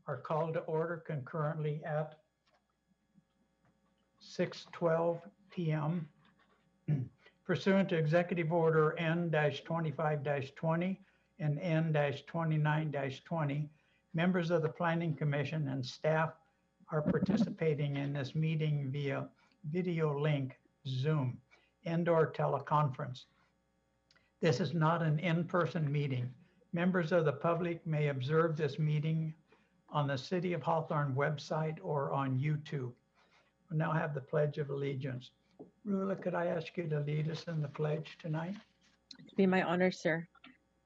are called to order concurrently at 6:12 p.m. Pursuant to Executive Order N-25-20 and N-29-20, members of the Planning Commission and staff are participating in this meeting via video link, Zoom, and/or teleconference. This is not an in-person meeting. Members of the public may observe this meeting on the City of Hawthorne website or on YouTube. We'll now have the Pledge of Allegiance. Rula, could I ask you to lead us in the pledge tonight? It'd be my honor, sir.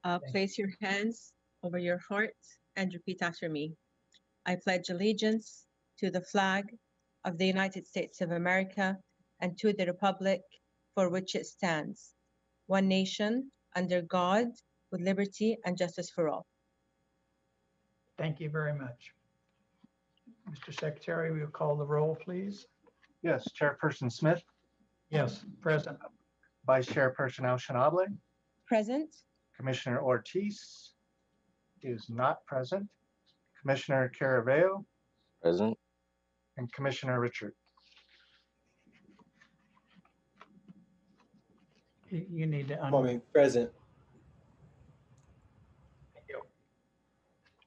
Thank Place your hands over your heart and repeat after me. I pledge allegiance to the flag of the United States of America and to the republic for which it stands, one nation, under God, with liberty and justice for all. Thank you very much. Mr. Secretary, will you call the roll, please? Yes, Chairperson Smith, Yes, present. Vice Chairperson El Shanable, Present. Commissioner Ortiz is not present, Commissioner Caraveo, Present. and Commissioner Richard. You need to Present.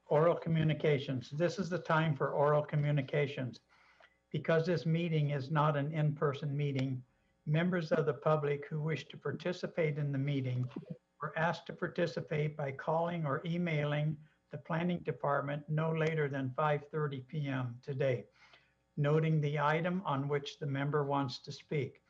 Oral communications. This is the time for oral communications. Because this meeting is not an in-person meeting, members of the public who wish to participate in the meeting were asked to participate by calling or emailing the planning department no later than 5:30 p.m. today, noting the item on which the member wants to speak.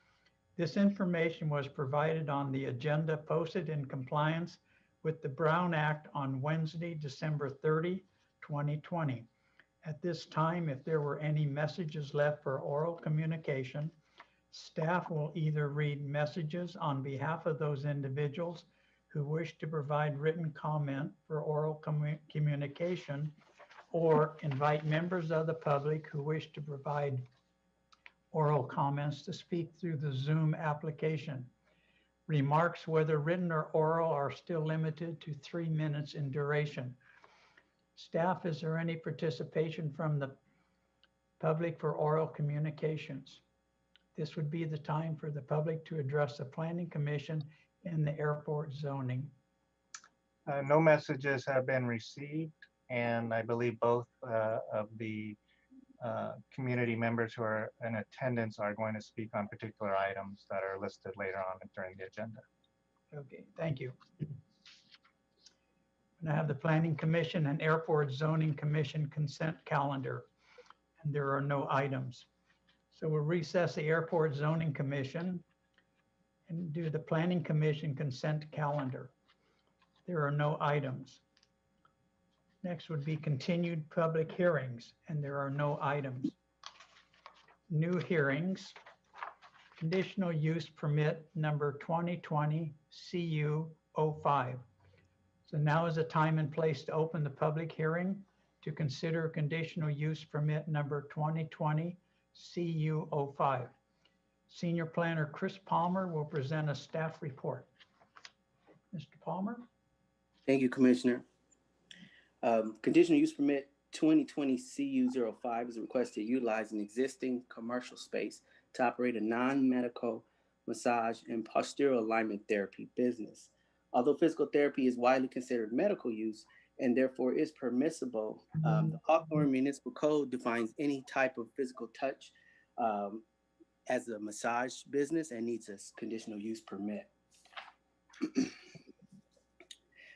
This information was provided on the agenda posted in compliance with the Brown Act on Wednesday, December 30, 2020. At this time, if there were any messages left for oral communication, staff will either read messages on behalf of those individuals who wish to provide written comment for oral communication, or invite members of the public who wish to provide oral comments to speak through the Zoom application. Remarks, whether written or oral, are still limited to 3 minutes in duration. Staff, is there any participation from the public for oral communications? This would be the time for the public to address the Planning Commission and the airport zoning. No messages have been received, and I believe both of the community members who are in attendance are going to speak on particular items that are listed later on during the agenda. Okay, thank you. And I have the Planning Commission and Airport Zoning Commission consent calendar, and there are no items. So we'll recess the Airport Zoning Commission and do the Planning Commission consent calendar. There are no items. Next would be continued public hearings, and there are no items. New hearings, conditional use permit number 2020 CU 05. So now is the time and place to open the public hearing to consider conditional use permit number 2020 CU 05. Senior Planner Chris Palmer will present a staff report. Mr. Palmer? Thank you, Commissioner. Conditional use permit 2020 CU05 is a request to utilize an existing commercial space to operate a non-medical massage and postural alignment therapy business. Although physical therapy is widely considered medical use and therefore is permissible, the Hawthorne Municipal Code defines any type of physical touch as a massage business and needs a conditional use permit.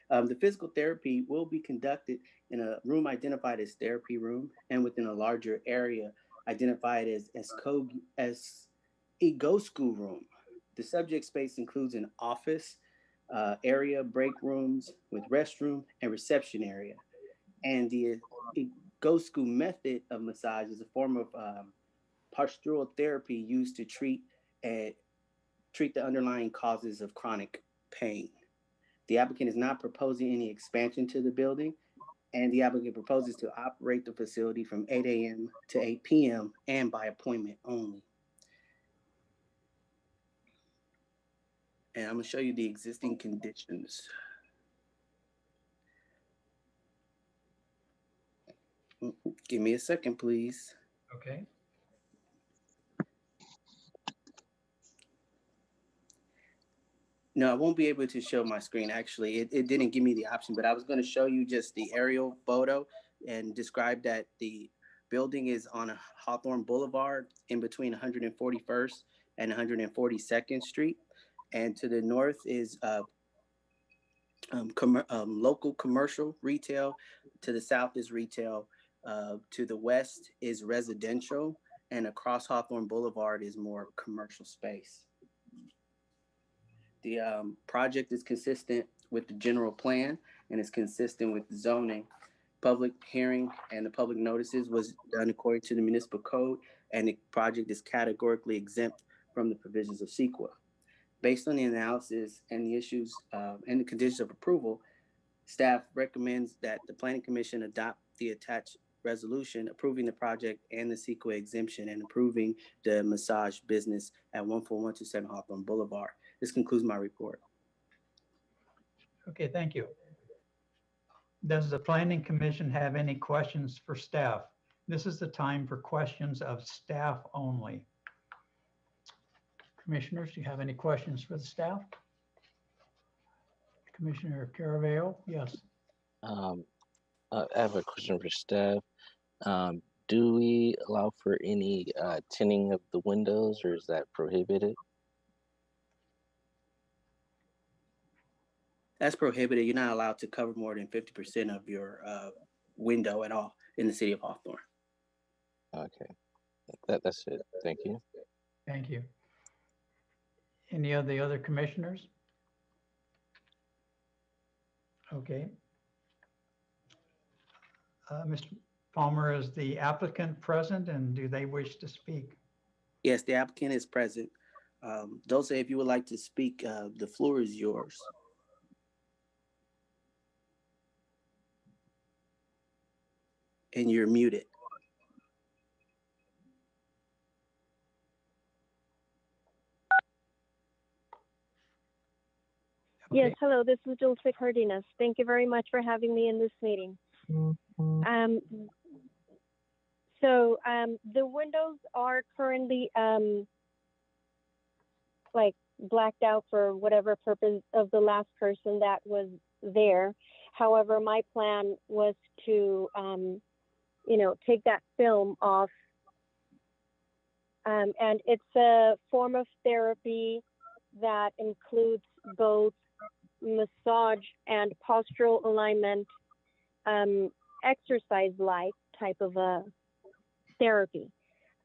The physical therapy will be conducted in a room identified as therapy room and within a larger area identified as a go school room. The subject space includes an office area, break rooms with restroom and reception area. And the go school method of massage is a form of postural therapy used to treat the underlying causes of chronic pain. The applicant is not proposing any expansion to the building, and the applicant proposes to operate the facility from 8 a.m. to 8 p.m. and by appointment only. And I'm going to show you the existing conditions. Give me a second, please. Okay. No, I won't be able to show my screen. Actually, it didn't give me the option, but I was going to show you just the aerial photo and describe that the building is on a Hawthorne Boulevard in between 141st and 142nd Street. And to the north is local commercial retail. To the south is retail. To the west is residential. And across Hawthorne Boulevard is more commercial space. The project is consistent with the general plan and is consistent with zoning. Public hearing and the public notices was done according to the municipal code, and the project is categorically exempt from the provisions of CEQA. Based on the analysis and the issues and the conditions of approval, staff recommends that the Planning Commission adopt the attached resolution approving the project and the CEQA exemption and approving the massage business at 14127 Hawthorne Boulevard. This concludes my report. Okay, thank you. Does the Planning Commission have any questions for staff? This is the time for questions of staff only. Commissioners, do you have any questions for the staff? Commissioner Caraveo, yes. I have a question for staff. Do we allow for any tinting of the windows, or is that prohibited? That's prohibited. You're not allowed to cover more than 50% of your window at all in the city of Hawthorne. Okay, that's it. Thank you. Thank you. Any of the other commissioners? Okay. Mr. Palmer, is the applicant present, and do they wish to speak? Yes, the applicant is present. Dulce, if you would like to speak, the floor is yours. And you're muted. Okay. Yes, hello, this is Dulce Cardenas. Thank you very much for having me in this meeting. The windows are currently like blacked out for whatever purpose of the last person that was there. However, my plan was to, take that film off. And it's a form of therapy that includes both massage and postural alignment, exercise-like type of a therapy.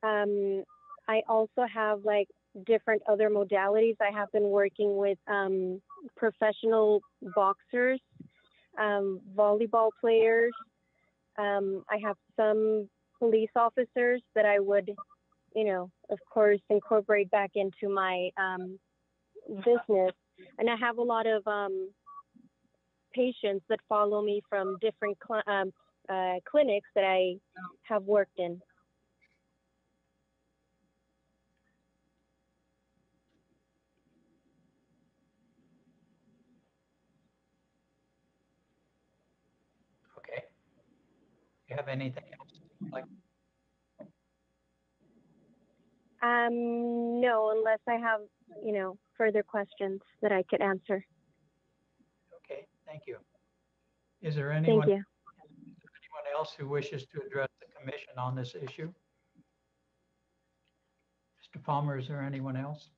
I also have like different other modalities. I have been working with professional boxers, volleyball players. I have some police officers that I would, of course, incorporate back into my business. And I have a lot of patients that follow me from different clinics that I have worked in. Okay. Do you have anything else? No, unless I have, further questions that I could answer. Okay, thank you. Is there anyone, Thank you. anyone else who wishes to address the commission on this issue? Mr. Palmer, is there anyone else?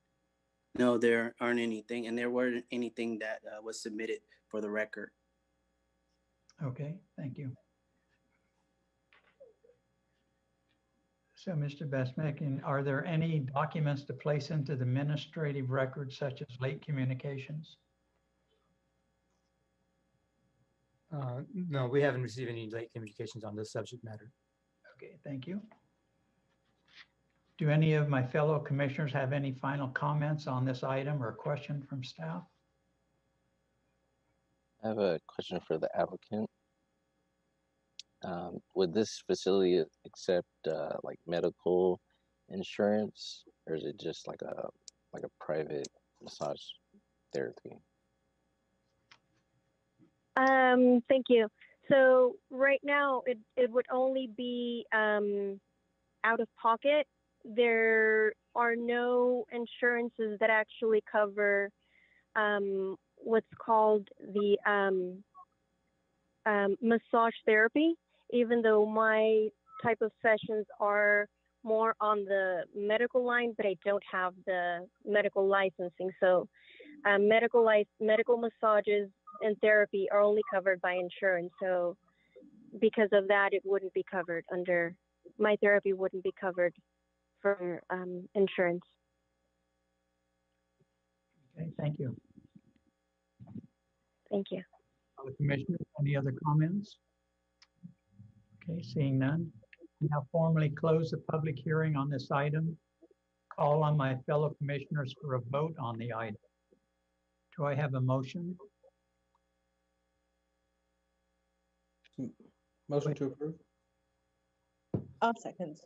No, there aren't anything, and there weren't anything that was submitted for the record. Okay, thank you. So, Mr. Besmekian, are there any documents to place into the administrative record, such as late communications? No, we haven't received any late communications on this subject matter. Okay, thank you. Do any of my fellow commissioners have any final comments on this item or question from staff? I have a question for the applicant. Would this facility accept like medical insurance, or is it just like a private massage therapy? Thank you. So right now, it would only be out of pocket. There are no insurances that actually cover what's called the massage therapy, even though my type of sessions are more on the medical line, but I don't have the medical licensing. So medical massages and therapy are only covered by insurance. So because of that, it wouldn't be covered under, my therapy wouldn't be covered for insurance. Okay, thank you. Thank you. Other commissioners, any other comments? Okay, seeing none. Now formally close the public hearing on this item. Call on my fellow commissioners for a vote on the item. Do I have a motion? Motion to approve? I'll second.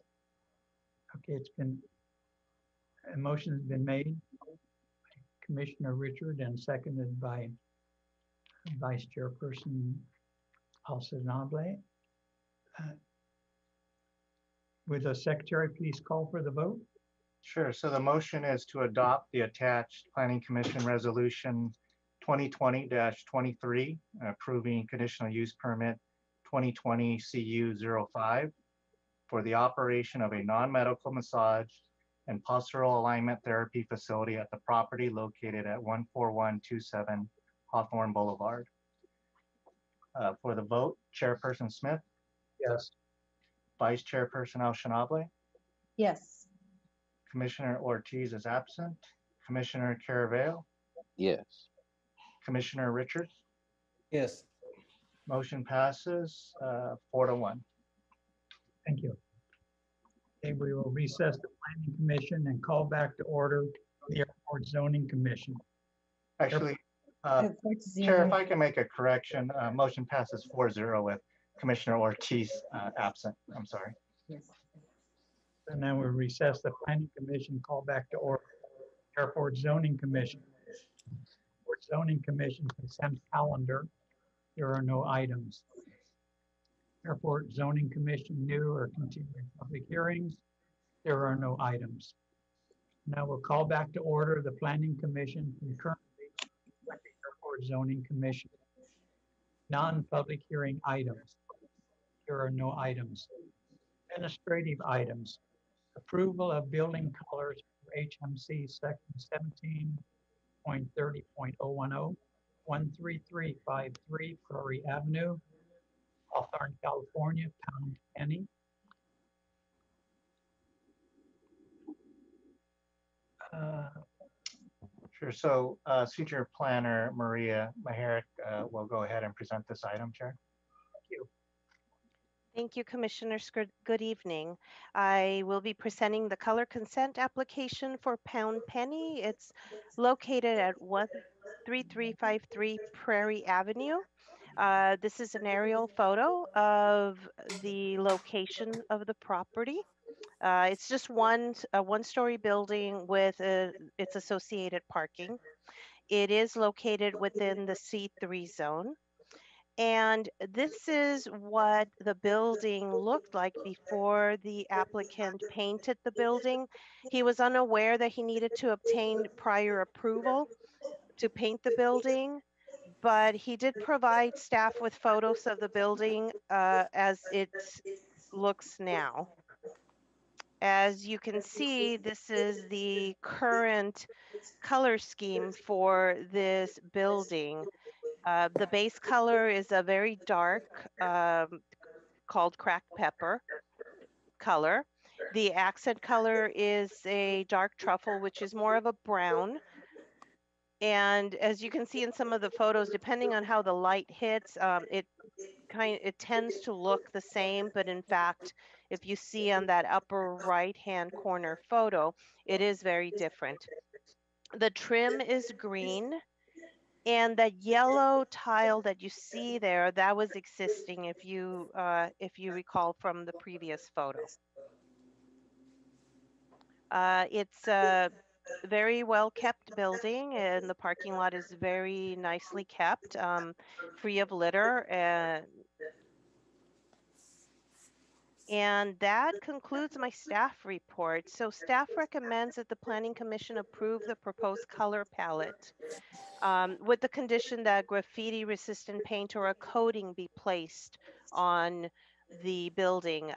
Okay, a motion has been made by Commissioner Richard and seconded by Vice Chairperson Alcenable. Would the secretary please call for the vote? Sure. So the motion is to adopt the attached Planning Commission Resolution 2020-23, approving conditional use permit 2020 CU 05 for the operation of a non-medical massage and postural alignment therapy facility at the property located at 14127 Hawthorne Boulevard. For the vote, Chairperson Smith, Yes. Vice Chairperson Alcenable, Yes. Commissioner Ortiz is absent, Commissioner Caraveo, Yes. Commissioner Richards. Yes. Motion passes 4-1. Thank you. Okay, we will recess the Planning Commission and call back to order the Airport Zoning Commission. Actually, Chair, if I can make a correction, motion passes 4-0 with Commissioner Ortiz absent. I'm sorry. Yes. And then we'll recess the Planning Commission, call back to order Airport Zoning Commission. Airport Zoning Commission consent calendar. There are no items. Airport Zoning Commission new or continuing public hearings. There are no items. Now we'll call back to order the Planning Commission concurrently with the Airport Zoning Commission. Non-public hearing items. There are no items. Administrative items. Approval of building colors for HMC section 17.30.010, 13353 Prairie Avenue, Hawthorne, California, pound penny. Sure. So Senior Planner Maria Maharic will go ahead and present this item, Chair. Thank you. Thank you, Commissioners. Good evening. I will be presenting the color consent application for Pound Penny. It's located at 13353 Prairie Avenue. This is an aerial photo of the location of the property. It's just a one-story building with its associated parking. It is located within the C3 zone. And this is what the building looked like before the applicant painted the building. He was unaware that he needed to obtain prior approval to paint the building, but he did provide staff with photos of the building as it looks now. As you can see, this is the current color scheme for this building. The base color is a very dark, called cracked pepper color. The accent color is a dark truffle, which is more of a brown. And as you can see in some of the photos, depending on how the light hits, it tends to look the same, but in fact, if you see on that upper right-hand corner photo, it is very different. The trim is green. And that yellow tile that you see there, that was existing if you recall from the previous photo. It's very well kept building, and the parking lot is very nicely kept, free of litter. And that concludes my staff report. So staff recommends that the Planning Commission approve the proposed color palette with the condition that graffiti resistant paint or a coating be placed on the building.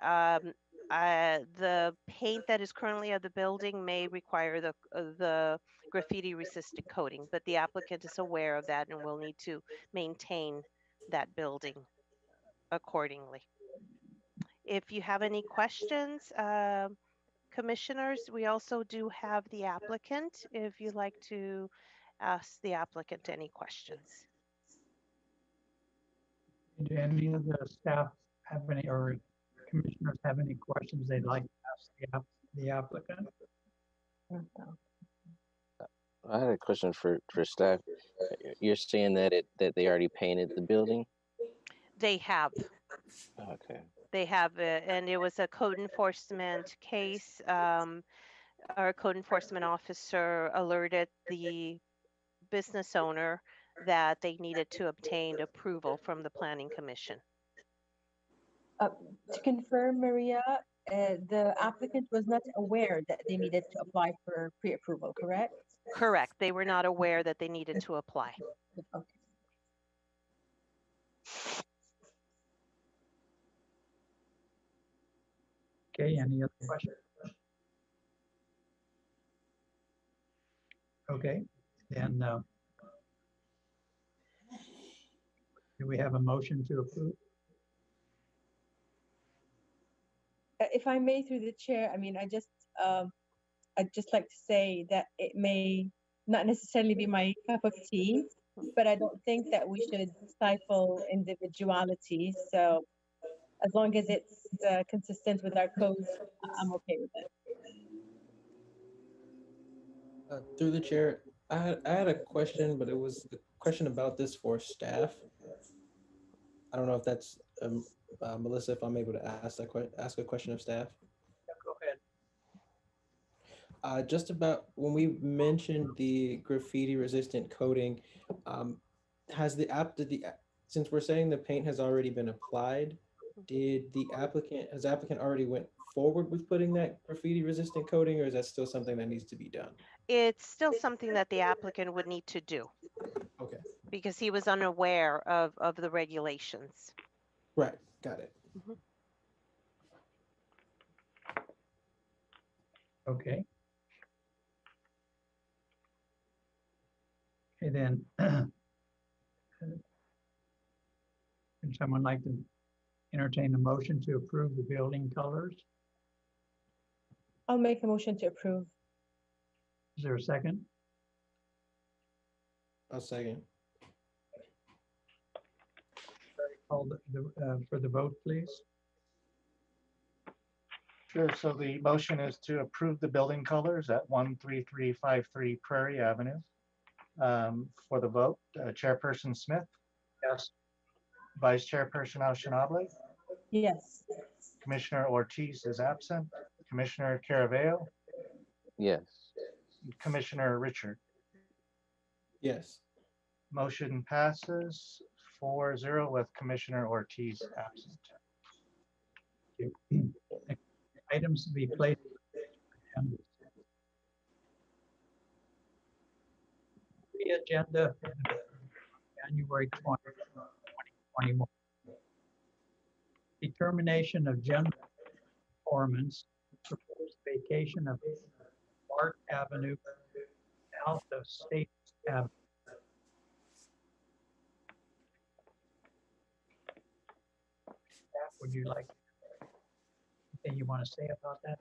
The paint that is currently at the building may require the graffiti resistant coating, but the applicant is aware of that and will need to maintain that building accordingly. If you have any questions, commissioners, we also do have the applicant if you'd like to ask the applicant any questions. Do any of the staff have any, or commissioners have any questions they'd like to ask the applicant? I had a question for staff. You're saying that they already painted the building? They have. Okay. They have, and it was a code enforcement case. Our code enforcement officer alerted the business owner that they needed to obtain approval from the Planning Commission. To confirm, Maria, the applicant was not aware that they needed to apply for pre-approval, correct? Correct. They were not aware that they needed to apply. Okay. Okay, any other questions? Okay, then do we have a motion to approve? If I may, through the chair, I mean, I'd just like to say that it may not necessarily be my cup of tea, but I don't think that we should stifle individuality. So as long as it's consistent with our codes, I'm okay with it. Through the chair, I had a question, but it was a question about this for staff. I don't know if that's Melissa, if I'm able to ask a question of staff. Yeah, go ahead. Just about when we mentioned the graffiti resistant coating, since we're saying the paint has already been applied, has the applicant already went forward with putting that graffiti resistant coating, or is that still something that needs to be done? It's still something that the applicant would need to do. Okay. Because he was unaware of the regulations. Right, got it. Mm-hmm. Okay. Okay, then. Would someone like to entertain the motion to approve the building colors? I'll make a motion to approve. Is there a second? I'll second. Call for the vote, please. Sure, so the motion is to approve the building colors at 13353 Prairie Avenue. For the vote, Chairperson Smith? Yes. Vice Chairperson Al-Shanabli? Yes. Commissioner Ortiz is absent. Commissioner Caraveo? Yes. Commissioner Richard? Yes. Motion passes 4-0 with Commissioner Ortiz absent. Items to be placed. The agenda, January 20, 2021. Determination of general performance, proposed vacation of Park Avenue south of State Avenue. Would you like anything you want to say about that?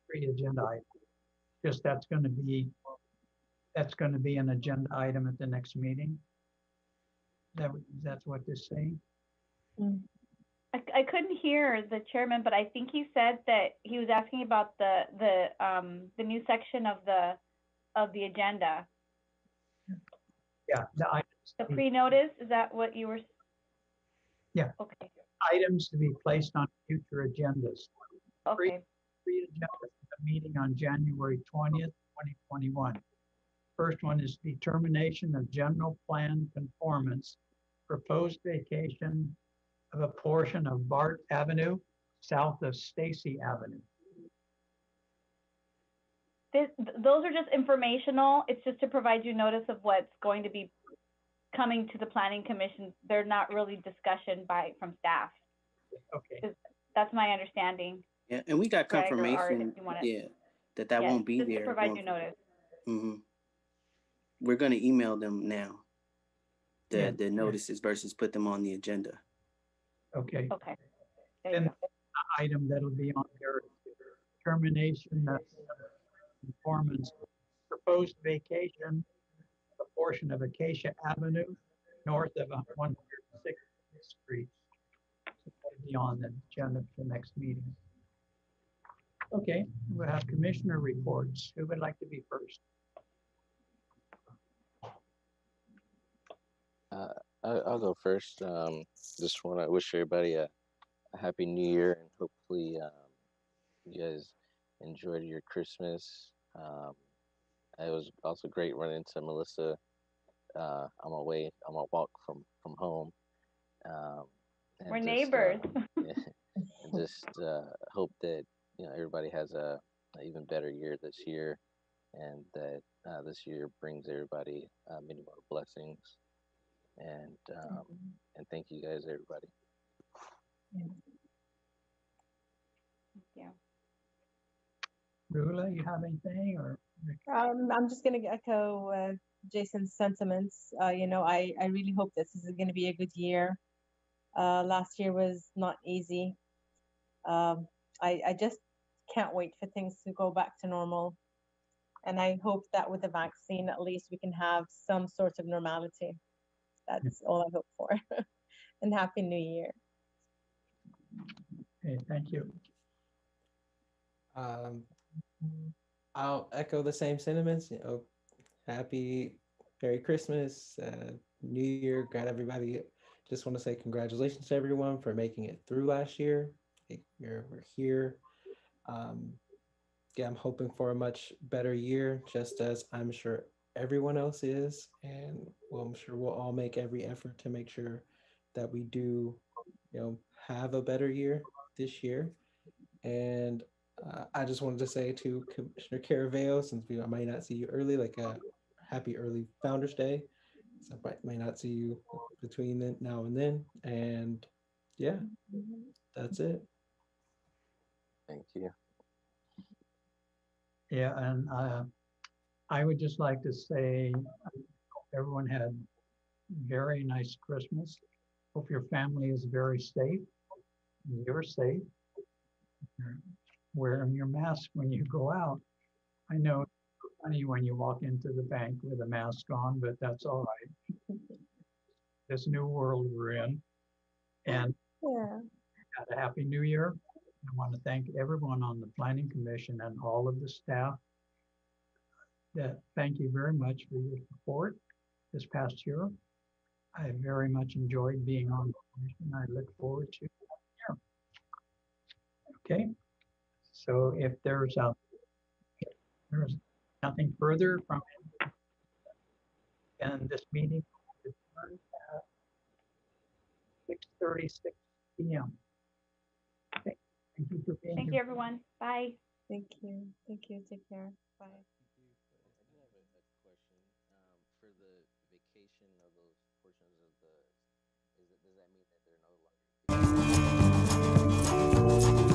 Pre-agenda item. Just that's going to be an agenda item at the next meeting. That's what this is saying. I couldn't hear the chairman, but I think he said that he was asking about the new section of the agenda. Yeah, the items. The pre-notice, is that what you were? Okay, Items to be placed on future agendas. okay, Three agendas for the meeting on January 20th, 2021. First one is determination of general plan conformance, proposed vacation of a portion of Bart Avenue south of Stacy Avenue. those are just informational. It's just to provide you notice of what's going to be coming to the planning commission. They're not really discussion from staff. Okay, That's my understanding. Yeah, and we got Greg or Art, confirmation, if you wanna- yeah, that Yes, won't be just to there. provide you notice. Hmm. We're gonna email them now, Yeah. the notices versus put them on the agenda. okay. Okay. There you And go. item that'll be on there, determination of conformance, proposed vacation, a portion of Acacia Avenue, north of 106th Street. So that'll be on the agenda for the next meeting. Okay, we'll have commissioner reports. Who would like to be first? I'll go first. Just want to wish everybody a happy New Year, and hopefully you guys enjoyed your Christmas. It was also great running into Melissa on my walk from home. And We're just, neighbors. yeah, and just hope that everybody has a even better year this year, and that this year brings everybody many more blessings. And thank you guys, everybody. Yeah. Rula, you have anything or? I'm just going to echo Jason's sentiments. I really hope this is going to be a good year. Last year was not easy. I just can't wait for things to go back to normal. And I hope that with the vaccine, at least we can have some sort of normality. That's all I hope for. And Happy New Year. Okay, thank you. I'll echo the same sentiments. Merry Christmas, New Year. Glad everybody. Just want to say congratulations to everyone for making it through last year. We're here. I'm hoping for a much better year, just as I'm sure everyone else is, and I'm sure we'll all make every effort to make sure that we do, have a better year this year. And I just wanted to say to Commissioner Caraveo, since I might not see you early, like a happy early Founders Day. So I might not see you between now and then. And yeah, that's it. Thank you. Yeah, and I would just like to say everyone had very nice Christmas. Hope your family is very safe. You're safe. You're wearing your mask when you go out. I know it's funny when you walk into the bank with a mask on, but that's all right. This new world we're in. And had a happy New Year. I want to thank everyone on the Planning Commission and all of the staff. Thank you very much for your support this past year. I very much enjoyed being on the commission. I look forward to that year. Okay, so if there's nothing further from it, and this meeting is adjourned at 6:36 p.m. Okay. Thank you for being Thank here. you, everyone. Bye. Thank you. Thank you. Take care. Bye. I do have a question. For the vacation of those portions of does that mean that they're no longer?